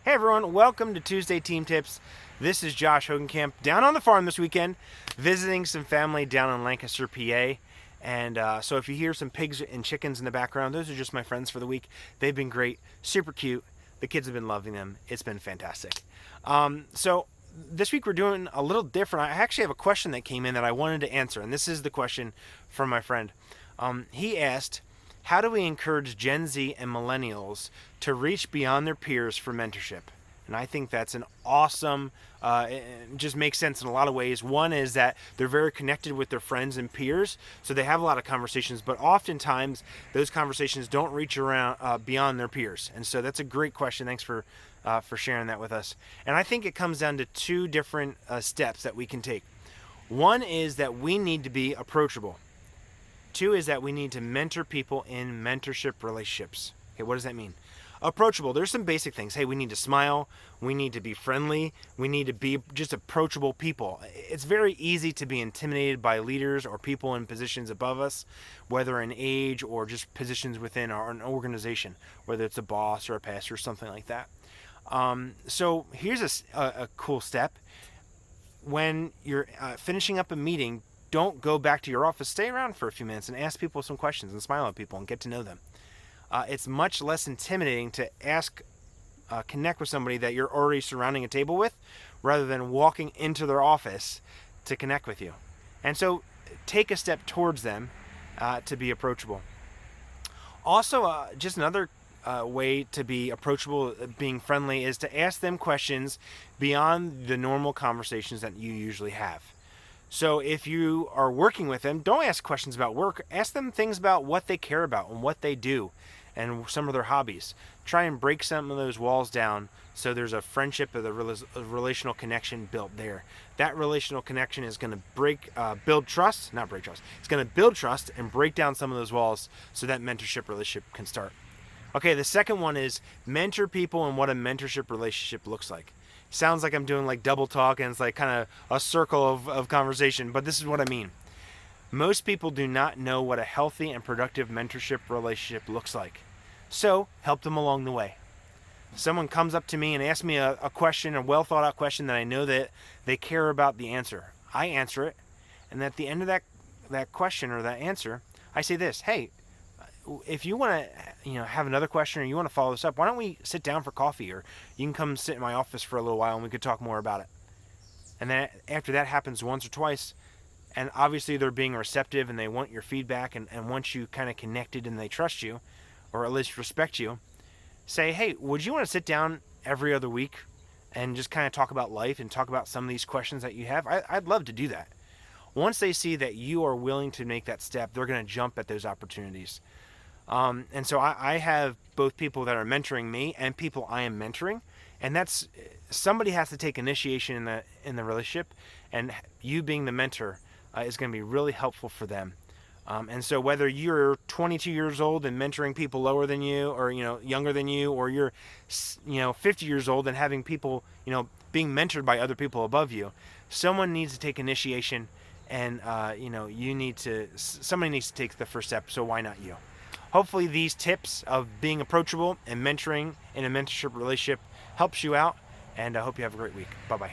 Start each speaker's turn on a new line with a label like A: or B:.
A: Hey everyone, welcome to Tuesday Team Tips. This is Josh Hogenkamp down on the farm this weekend, visiting some family down in Lancaster, PA. And so if you hear some pigs and chickens in the background, those are just my friends for the week. They've been great, super cute. The kids have been loving them. It's been fantastic. So this week we're doing a little different. I actually have a question that came in that I wanted to answer, and this is the question from my friend. He asked, how do we encourage Gen Z and millennials to reach beyond their peers for mentorship? And I think that's an awesome, it just makes sense in a lot of ways. One is that they're very connected with their friends and peers, so they have a lot of conversations, but oftentimes those conversations don't reach around beyond their peers. And so that's a great question. Thanks for sharing that with us. And I think it comes down to two different steps that we can take. One is that we need to be approachable. Two is that we need to mentor people in mentorship relationships. Okay, what does that mean? Approachable. There's some basic things. Hey, we need to smile. We need to be friendly. We need to be just approachable people. It's very easy to be intimidated by leaders or people in positions above us, whether in age or just positions within an organization, whether it's a boss or a pastor or something like that. So here's a cool step. When you're finishing up a meeting, don't go back to your office. Stay around for a few minutes and ask people some questions and smile at people and get to know them. It's much less intimidating to connect with somebody that you're already surrounding a table with, rather than walking into their office to connect with you. And so take a step towards them to be approachable. Also, just another way to be approachable, being friendly, is to ask them questions beyond the normal conversations that you usually have. So if you are working with them, don't ask questions about work. Ask them things about what they care about and what they do and some of their hobbies. Try and break some of those walls down so there's a friendship or a relational connection built there. That relational connection is going to build trust, not break trust. It's going to build trust and break down some of those walls so that mentorship relationship can start. Okay, the second one is mentor people and what a mentorship relationship looks like. Sounds like I'm doing like double talk and it's like kind of a circle of conversation, but this is what I mean. Most people do not know what a healthy and productive mentorship relationship looks like. So help them along the way. Someone comes up to me and asks me a question, a well thought out question that I know that they care about the answer. I answer it, and at the end of that question or that answer, I say this: hey, if you want to have another question or you want to follow this up, why don't we sit down for coffee, or you can come sit in my office for a little while and we could talk more about it. And then after that happens once or twice, and obviously they're being receptive and they want your feedback, and once you kind of connected and they trust you, or at least respect you, say, hey, would you want to sit down every other week and just kind of talk about life and talk about some of these questions that you have? I'd love to do that. Once they see that you are willing to make that step, they're going to jump at those opportunities. And so I have both people that are mentoring me and people I am mentoring, and that's somebody has to take initiation in the relationship, and you being the mentor is going to be really helpful for them. And so whether you're 22 years old and mentoring people lower than you, or younger than you, or you're 50 years old and having people being mentored by other people above you, someone needs to take initiation, and somebody needs to take the first step. So why not you? Hopefully these tips of being approachable and mentoring in a mentorship relationship helps you out, and I hope you have a great week. Bye-bye.